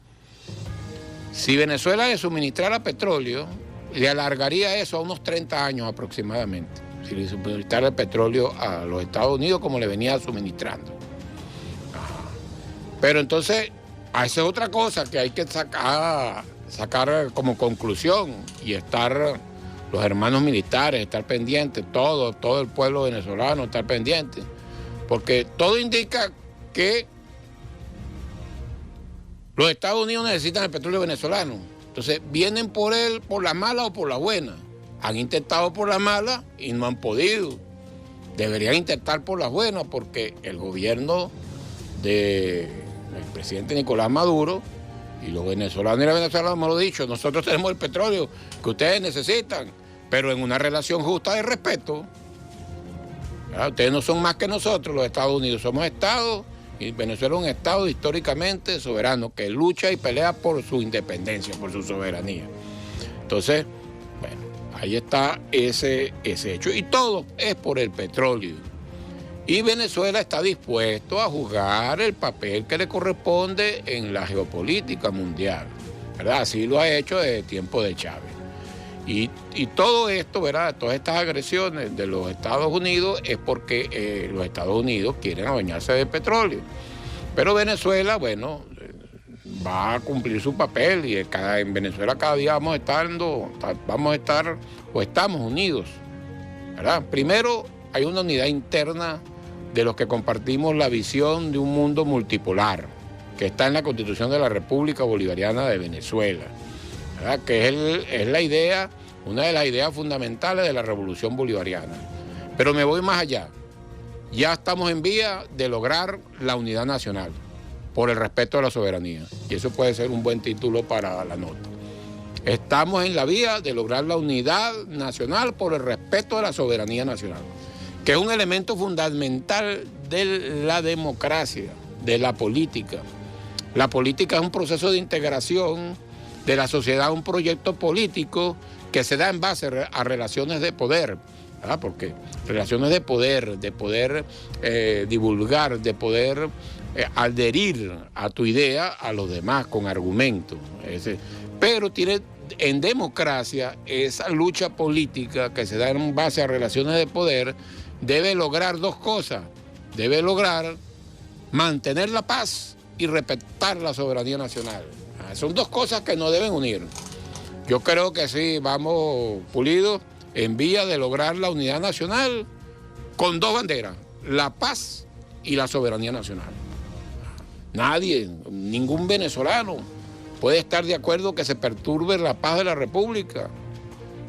Si Venezuela le suministrara petróleo, le alargaría eso a unos 30 años aproximadamente, si le suministrara el petróleo a los Estados Unidos como le venía suministrando. Pero entonces, esa es otra cosa que hay que sacar como conclusión y estar los hermanos militares, estar pendientes, todo el pueblo venezolano estar pendiente, porque todo indica que los Estados Unidos necesitan el petróleo venezolano. Entonces, vienen por él, por la mala o por la buena. Han intentado por la mala y no han podido. Deberían intentar por las buenas, porque el gobierno del presidente Nicolás Maduro y los venezolanos y las venezolanas hemos lo dicho, nosotros tenemos el petróleo que ustedes necesitan, pero en una relación justa de respeto. ¿Verdad? Ustedes no son más que nosotros, los Estados Unidos. Somos estados y Venezuela es un estado históricamente soberano que lucha y pelea por su independencia, por su soberanía. Entonces, bueno, ahí está ese hecho. Y todo es por el petróleo. Y Venezuela está dispuesto a jugar el papel que le corresponde en la geopolítica mundial, ¿verdad? Así lo ha hecho desde tiempo de Chávez. Y todo esto, ¿verdad? Todas estas agresiones de los Estados Unidos es porque los Estados Unidos quieren adueñarse de petróleo. Pero Venezuela, bueno, va a cumplir su papel y en Venezuela cada día vamos a estar o estamos unidos, ¿verdad? Primero, hay una unidad interna de los que compartimos la visión de un mundo multipolar, que está en la Constitución de la República Bolivariana de Venezuela, ¿verdad? Que es la idea, una de las ideas fundamentales de la Revolución Bolivariana. Pero me voy más allá. Ya estamos en vía de lograr la unidad nacional por el respeto a la soberanía. Y eso puede ser un buen título para la nota. Estamos en la vía de lograr la unidad nacional por el respeto a la soberanía nacional, que es un elemento fundamental de la democracia, de la política. La política es un proceso de integración de la sociedad a un proyecto político que se da en base a relaciones de poder, ¿verdad? Porque relaciones de poder divulgar, de poder adherir a tu idea a los demás con argumentos. Pero en democracia esa lucha política que se da en base a relaciones de poder debe lograr dos cosas. Debe lograr mantener la paz y respetar la soberanía nacional. Son dos cosas que no deben unir. Yo creo que sí, vamos pulidos en vía de lograr la unidad nacional con dos banderas, la paz y la soberanía nacional. Nadie, ningún venezolano puede estar de acuerdo que se perturbe la paz de la República.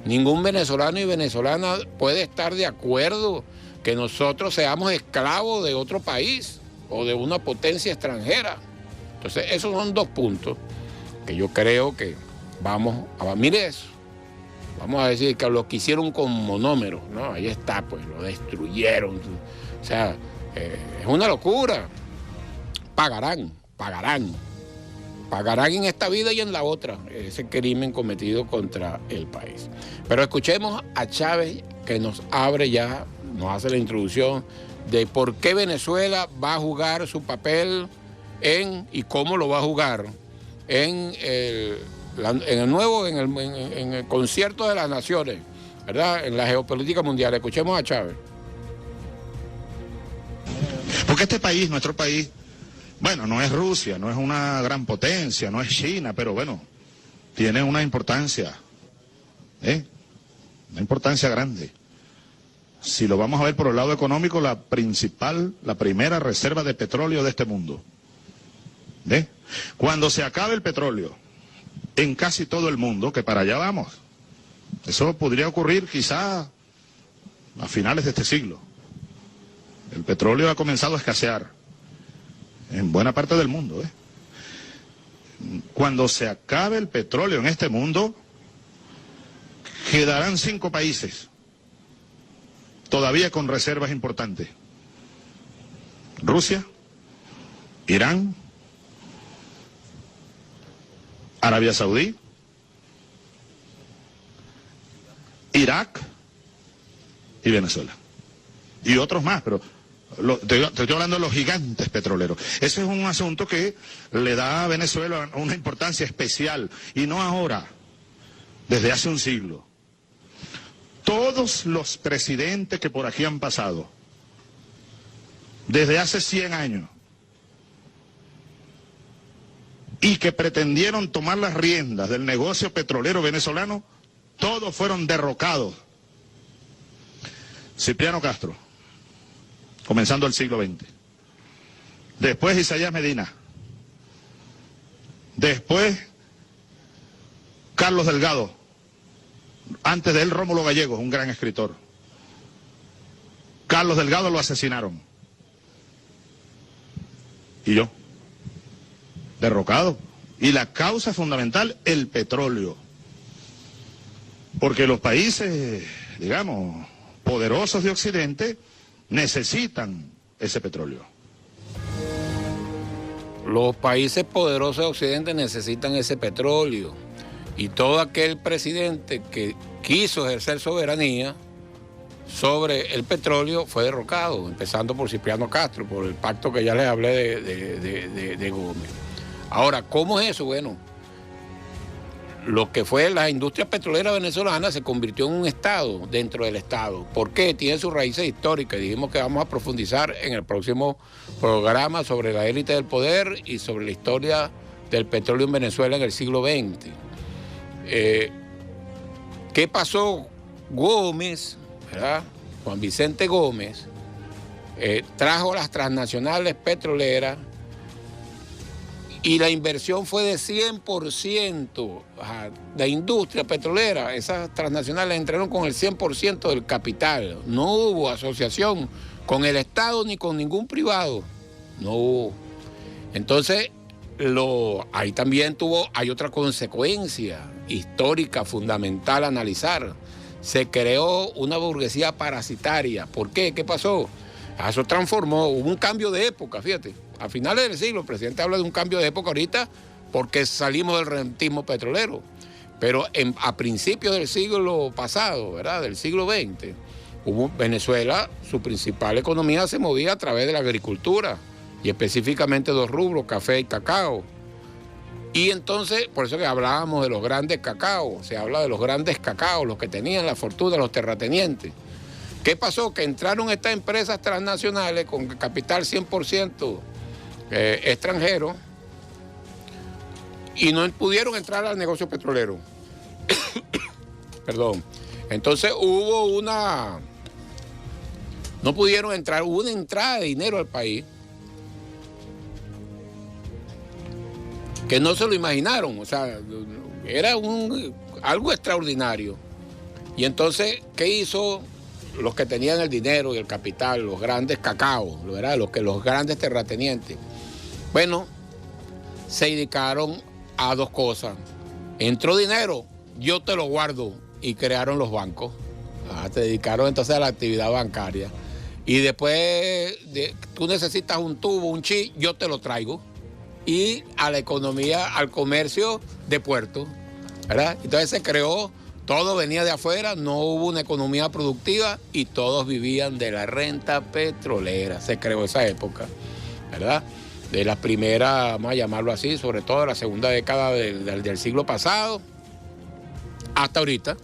Ningún venezolano y venezolana puede estar de acuerdo que nosotros seamos esclavos de otro país o de una potencia extranjera. Entonces, esos son dos puntos que yo creo que vamos a... Mire eso, vamos a decir que lo que hicieron con monómeros, ¿no? Ahí está, pues, lo destruyeron. O sea, es una locura. Pagarán en esta vida y en la otra ese crimen cometido contra el país. Pero escuchemos a Chávez, que nos hace la introducción de por qué Venezuela va a jugar su papel y cómo lo va a jugar en el concierto de las naciones, ¿verdad? En la geopolítica mundial. Escuchemos a Chávez. Porque este país, nuestro país, bueno, no es Rusia, no es una gran potencia, no es China, pero bueno, tiene una importancia, una importancia grande. Si lo vamos a ver por el lado económico, la primera reserva de petróleo de este mundo. Cuando se acabe el petróleo en casi todo el mundo, que para allá vamos, eso podría ocurrir quizá a finales de este siglo. El petróleo ha comenzado a escasear en buena parte del mundo. Cuando se acabe el petróleo en este mundo, quedarán 5 países todavía con reservas importantes: Rusia, Irán, Arabia Saudí, Irak y Venezuela. Y otros más, pero te estoy hablando de los gigantes petroleros. Ese es un asunto que le da a Venezuela una importancia especial, y no ahora, desde hace un siglo. Todos los presidentes que por aquí han pasado, desde hace 100 años, y que pretendieron tomar las riendas del negocio petrolero venezolano, todos fueron derrocados. Cipriano Castro, comenzando el siglo XX. Después Isaías Medina. Después Carlos Delgado. Antes de él Rómulo Gallegos, un gran escritor. Carlos Delgado lo asesinaron. Y yo, derrocado. Y la causa fundamental, el petróleo. Porque los países, digamos, poderosos de Occidente necesitan ese petróleo. Los países poderosos de Occidente necesitan ese petróleo. Y todo aquel presidente que quiso ejercer soberanía sobre el petróleo fue derrocado, empezando por Cipriano Castro, por el pacto que ya les hablé de Gómez. Ahora, ¿cómo es eso? Bueno, lo que fue la industria petrolera venezolana se convirtió en un Estado dentro del Estado. ¿Por qué? Tiene sus raíces históricas. Dijimos que vamos a profundizar en el próximo programa sobre la élite del poder y sobre la historia del petróleo en Venezuela en el siglo XX. ¿Qué pasó? Gómez, ¿verdad? Juan Vicente Gómez, trajo las transnacionales petroleras y la inversión fue de 100% de industria petrolera. Esas transnacionales entraron con el 100% del capital. No hubo asociación con el Estado ni con ningún privado. No hubo. Entonces, ahí también hay otra consecuencia histórica fundamental a analizar. Se creó una burguesía parasitaria. ¿Por qué? ¿Qué pasó? Eso transformó, hubo un cambio de época, fíjate. A finales del siglo, el presidente habla de un cambio de época ahorita porque salimos del rentismo petrolero. Pero a principios del siglo pasado, ¿verdad? Del siglo XX, Venezuela, su principal economía se movía a través de la agricultura y específicamente dos rubros, café y cacao. Y entonces, por eso que hablábamos de los grandes cacaos, se habla de los grandes cacaos, los que tenían la fortuna, los terratenientes. ¿Qué pasó? Que entraron estas empresas transnacionales con capital 100% extranjero y no pudieron entrar al negocio petrolero. Perdón. Entonces no pudieron entrar, hubo una entrada de dinero al país que no se lo imaginaron, o sea, era algo extraordinario. Y entonces, ¿qué hizo los que tenían el dinero y el capital, los grandes cacaos, ¿verdad? Los grandes terratenientes? Bueno, se dedicaron a dos cosas. Entró dinero, yo te lo guardo, y crearon los bancos. Se dedicaron entonces a la actividad bancaria. Y después, tú necesitas un tubo, un chip, yo te lo traigo. Y a la economía, al comercio de puerto, ¿verdad? Entonces se creó, todo venía de afuera, no hubo una economía productiva y todos vivían de la renta petrolera. Se creó esa época, ¿verdad? De la primera, vamos a llamarlo así, sobre todo la segunda década del siglo pasado, hasta ahorita.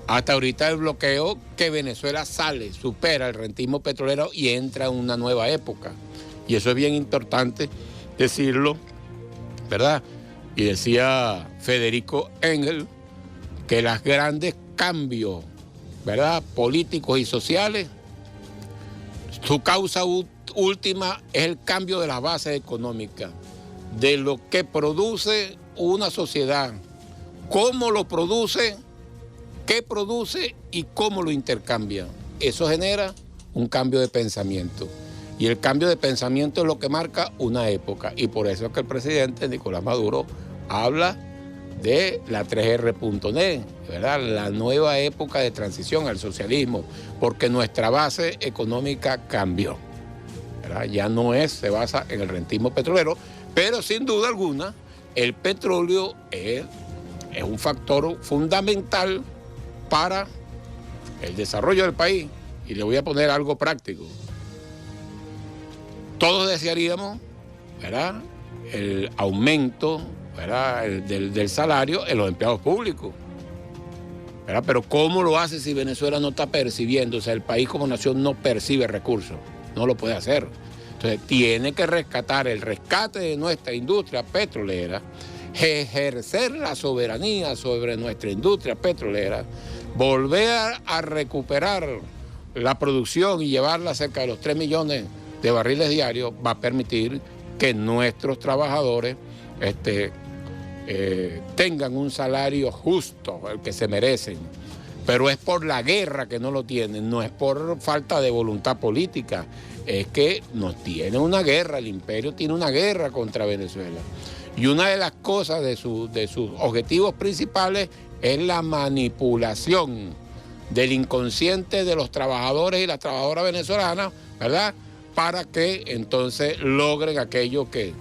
Hasta ahorita el bloqueo que Venezuela sale, supera el rentismo petrolero y entra en una nueva época. Y eso es bien importante decirlo, ¿verdad? Y decía Federico Engel que los grandes cambios, ¿verdad?, políticos y sociales, su causa última es el cambio de las bases económicas, de lo que produce una sociedad, cómo lo produce, qué produce y cómo lo intercambia. Eso genera un cambio de pensamiento. Y el cambio de pensamiento es lo que marca una época. Y por eso es que el presidente Nicolás Maduro habla de la 3R.net, ¿verdad? La nueva época de transición al socialismo, porque nuestra base económica cambió, ¿verdad? Ya no se basa en el rentismo petrolero, pero sin duda alguna el petróleo es un factor fundamental para el desarrollo del país. Y le voy a poner algo práctico. Todos desearíamos, ¿verdad?, el aumento, ¿verdad?, del salario en los empleados públicos, ¿verdad? Pero ¿cómo lo hace si Venezuela no está percibiendo? O sea, el país como nación no percibe recursos, no lo puede hacer. Entonces tiene que rescatar el rescate de nuestra industria petrolera, ejercer la soberanía sobre nuestra industria petrolera, volver a recuperar la producción y llevarla cerca de los 3 millones de barriles diarios, va a permitir que nuestros trabajadores tengan un salario justo, el que se merecen. Pero es por la guerra que no lo tienen, no es por falta de voluntad política, es que nos tiene una guerra, el imperio tiene una guerra contra Venezuela. Y una de las cosas de sus objetivos principales es la manipulación del inconsciente de los trabajadores y las trabajadoras venezolanas, ¿verdad?, para que entonces logren aquello que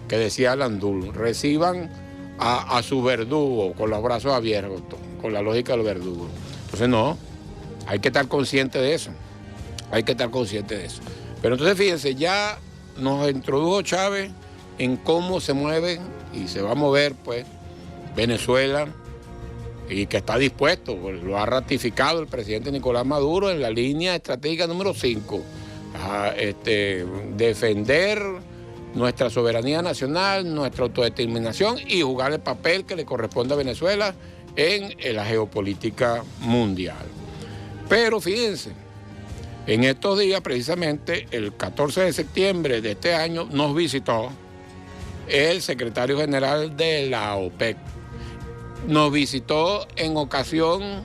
decía Landul, reciban a su verdugo con los brazos abiertos, con la lógica del verdugo. Entonces no, Hay que estar consciente de eso. Hay que estar consciente de eso. Pero entonces fíjense, ya nos introdujo Chávez en cómo se mueve y se va a mover pues Venezuela, y que está dispuesto, pues, lo ha ratificado el presidente Nicolás Maduro en la línea estratégica número 5, a defender nuestra soberanía nacional, nuestra autodeterminación y jugar el papel que le corresponde a Venezuela en la geopolítica mundial. Pero fíjense, en estos días, precisamente el 14 de septiembre de este año, nos visitó el secretario general de la OPEC. Nos visitó en ocasión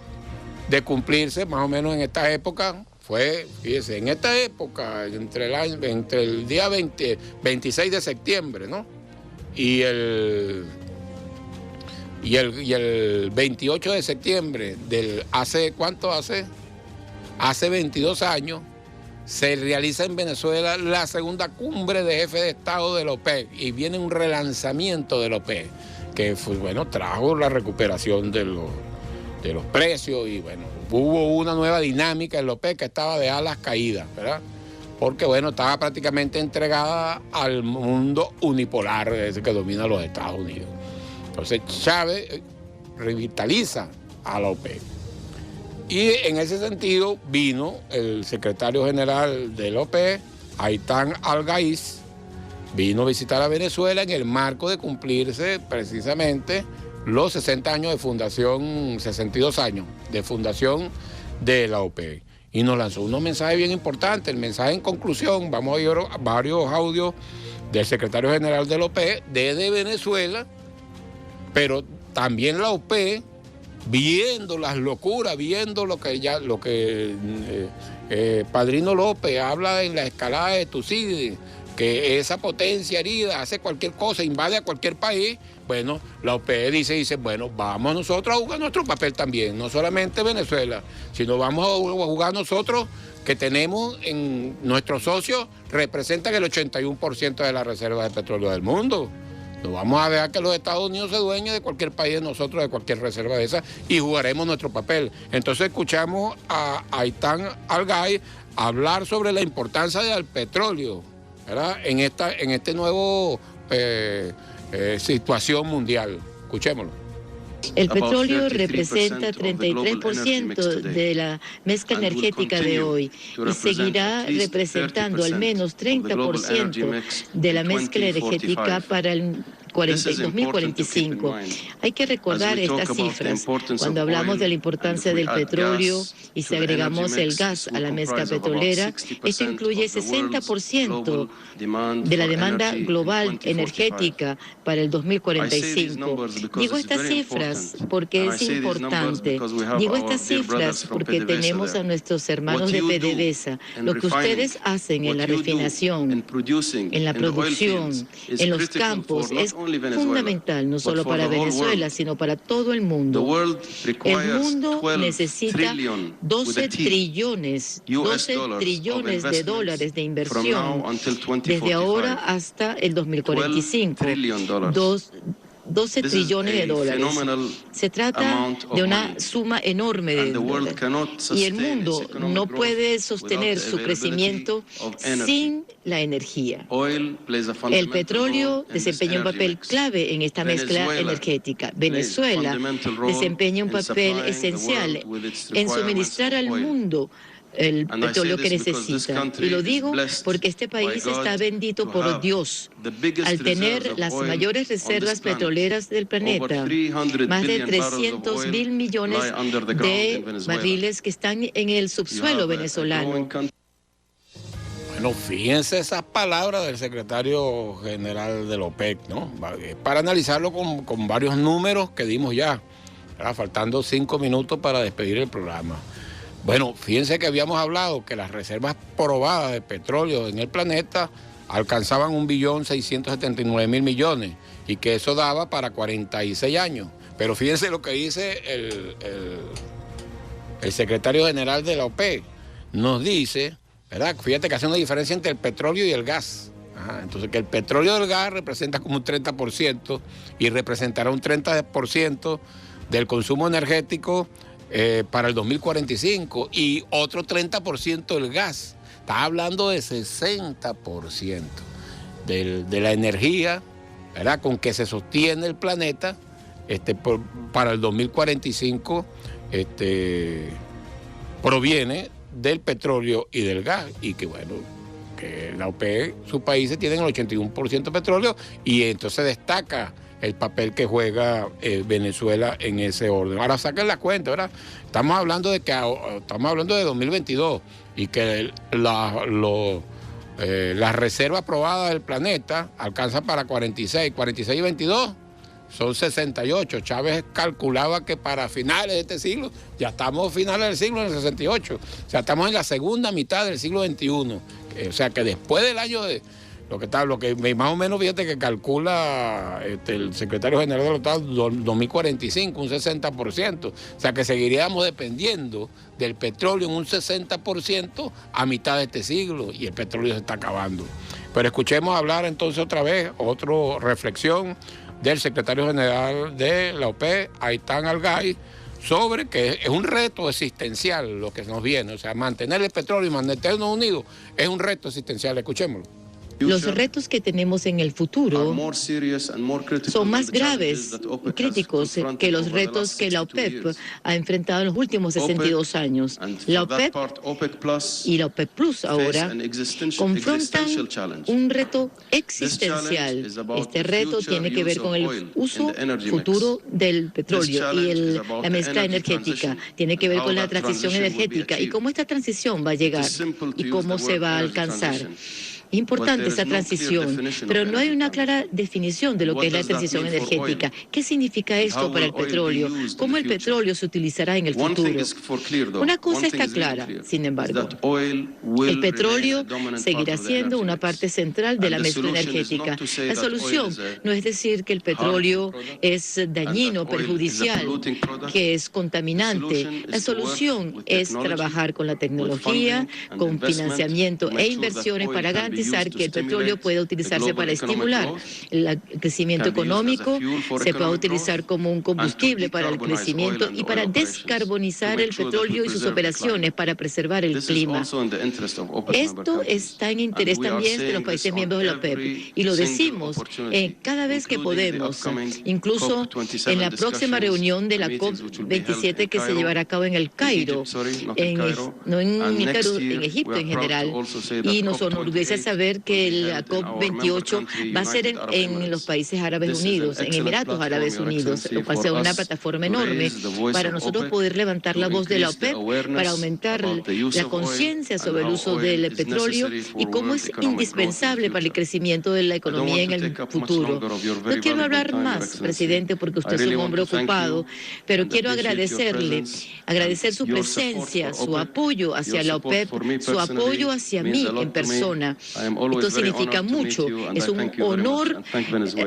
de cumplirse, más o menos en esta época, fíjese, en esta época, entre el día 26 de septiembre, ¿no? Y el 28 de septiembre ¿cuánto hace? Hace 22 años, se realiza en Venezuela la segunda cumbre de jefes de Estado de la OPEC y viene un relanzamiento de la OPEC que trajo la recuperación de los precios y hubo una nueva dinámica en la OPEC que estaba de alas caídas, ¿verdad? Porque estaba prácticamente entregada al mundo unipolar ese que domina los Estados Unidos. Entonces Chávez revitaliza a la OPEC. Y en ese sentido vino el secretario general de la OPEC, Haytham Al-Ghaiz, vino a visitar a Venezuela en el marco de cumplirse precisamente los 60 años de fundación, 62 años de fundación de la OPEC. Y nos lanzó unos mensajes bien importantes. El mensaje en conclusión, vamos a oír varios audios del secretario general de la OPEC desde Venezuela, pero también la OPEC, viendo las locuras, viendo lo que Padrino López habla en la escalada de Tucídides, que esa potencia herida hace cualquier cosa, invade a cualquier país. La OPEC dice, vamos nosotros a jugar nuestro papel también, no solamente Venezuela, sino vamos a jugar nosotros, que tenemos en nuestros socios, representan el 81% de las reservas de petróleo del mundo. No vamos a dejar que los Estados Unidos se dueñen de cualquier país de nosotros, de cualquier reserva de esa, y jugaremos nuestro papel. Entonces escuchamos a Haytham Al-Ghaiz hablar sobre la importancia del petróleo, ¿verdad? En este nuevo situación mundial. Escuchémoslo. El petróleo representa 33% de la mezcla energética de hoy y seguirá representando al menos 30% de la mezcla energética para el 2045. Hay que recordar estas cifras cuando hablamos de la importancia del petróleo y si agregamos el gas a la mezcla petrolera. Esto incluye 60% de la demanda global energética para el 2045. Digo estas cifras porque es importante. Digo estas cifras porque tenemos a nuestros hermanos de PDVSA. Lo que ustedes hacen en la refinación, en la producción, en los campos, es fundamental no solo para Venezuela, sino para todo el mundo. El mundo necesita 12 trillones de dólares de inversión desde ahora hasta el 2045. 12 trillones de dólares. Se trata de una suma enorme de dólares. Y el mundo no puede sostener su crecimiento sin la energía. El petróleo desempeña un papel clave en esta mezcla energética. Venezuela desempeña un papel esencial en suministrar al mundo el petróleo que necesita. Y lo digo porque este país está bendito por Dios al tener las mayores reservas petroleras del planeta, más de 300.000 millones de barriles que están en el subsuelo venezolano. Fíjense esas palabras del secretario general de la OPEC, ¿no? Para analizarlo con varios números que dimos ya, ¿verdad? Faltando 5 minutos para despedir el programa. Fíjense que habíamos hablado que las reservas probadas de petróleo en el planeta alcanzaban 1.679.000 millones y que eso daba para 46 años. Pero fíjense lo que dice el secretario general de la OPEC. Nos dice, ¿verdad? Fíjate que hace una diferencia entre el petróleo y el gas. Entonces que el petróleo y el gas representa como un 30% y representará un 30% del consumo energético para el 2045 y otro 30% del gas. Está hablando de 60% de la energía, ¿verdad?, con que se sostiene el planeta para el 2045 proviene del petróleo y del gas. Y que bueno, que la OPEP, sus países tienen el 81% de petróleo y entonces destaca el papel que juega Venezuela en ese orden. Ahora saquen la cuenta, ¿verdad? Estamos hablando de 2022 y que las reservas probadas del planeta alcanzan para 46 y 22 son 68. Chávez calculaba que para finales de este siglo, ya estamos finales del siglo en el 68, o sea, estamos en la segunda mitad del siglo XXI, o sea que después del año de lo que más o menos, fíjate que calcula el secretario general de la OTAN, 2045, un 60%. O sea que seguiríamos dependiendo del petróleo en un 60% a mitad de este siglo y el petróleo se está acabando. Pero escuchemos hablar entonces otra vez, otra reflexión del secretario general de la OPEP, Aitán Algay, sobre que es un reto existencial lo que nos viene. O sea, mantener el petróleo y mantenernos unidos es un reto existencial. Escuchémoslo. Los retos que tenemos en el futuro son más graves y críticos que los retos que la OPEP ha enfrentado en los últimos 62 años. La OPEP y la OPEP Plus ahora confrontan un reto existencial. Este reto tiene que ver con el uso futuro del petróleo y la mezcla energética. Tiene que ver con la transición energética y cómo esta transición va a llegar y cómo se va a alcanzar. Es importante esa transición, pero no hay una clara definición de lo que es la transición energética. ¿Qué significa esto para el petróleo? ¿Cómo el petróleo se utilizará en el futuro? Una cosa está clara, sin embargo. El petróleo seguirá siendo una parte central de la mezcla energética. La solución no es decir que el petróleo es dañino, perjudicial, que es contaminante. La solución es trabajar con la tecnología, con financiamiento e inversiones para garantizar que el petróleo pueda utilizarse para estimular el crecimiento económico, se pueda utilizar como un combustible para el crecimiento y para descarbonizar el petróleo y sus operaciones para preservar el clima. Esto está en interés también de los países miembros de la OPEP y lo decimos cada vez que podemos, incluso en la próxima reunión de la COP27 que se llevará a cabo en el Cairo, en Egipto en general, y nos enorgullece saber que la COP28 va a ser en los países Árabes Unidos, en Emiratos Árabes Unidos, lo cual será una plataforma enorme para nosotros poder levantar la voz de la OPEP para aumentar la conciencia sobre el uso del petróleo y cómo es indispensable para el crecimiento de la economía en el futuro. No quiero hablar más, presidente, porque usted es un hombre ocupado, pero quiero agradecer su presencia, su apoyo hacia la OPEP, su apoyo hacia mí en persona. Esto significa mucho. Es un honor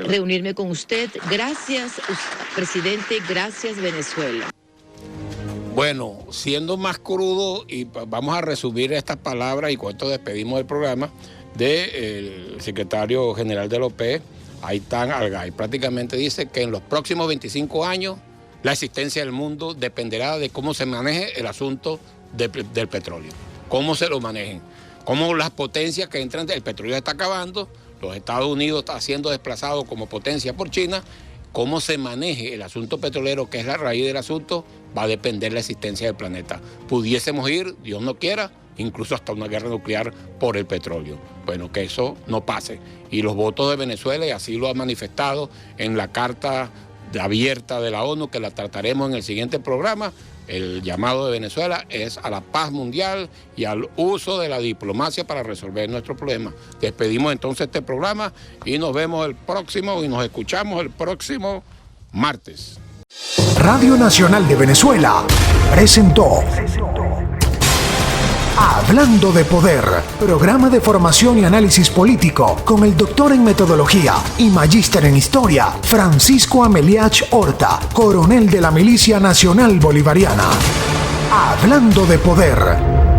reunirme con usted. Gracias, presidente. Gracias, Venezuela. Bueno, siendo más crudo, y vamos a resumir estas palabras y con esto despedimos el programa del secretario general de la OPEP, Aitán Algay. Prácticamente dice que en los próximos 25 años la existencia del mundo dependerá de cómo se maneje el asunto del petróleo, cómo se lo manejen. Cómo las potencias que entran, el petróleo está acabando, los Estados Unidos está siendo desplazado como potencia por China, cómo se maneje el asunto petrolero, que es la raíz del asunto, va a depender de la existencia del planeta. Pudiésemos ir, Dios no quiera, incluso hasta una guerra nuclear por el petróleo. Bueno, que eso no pase. Y los votos de Venezuela, y así lo ha manifestado en la carta abierta de la ONU, que la trataremos en el siguiente programa. El llamado de Venezuela es a la paz mundial y al uso de la diplomacia para resolver nuestros problemas. Despedimos entonces este programa y nos vemos y nos escuchamos el próximo martes. Radio Nacional de Venezuela presentó Hablando de Poder, programa de formación y análisis político con el doctor en metodología y magíster en historia, Francisco Ameliach Horta, coronel de la Milicia Nacional Bolivariana. Hablando de Poder.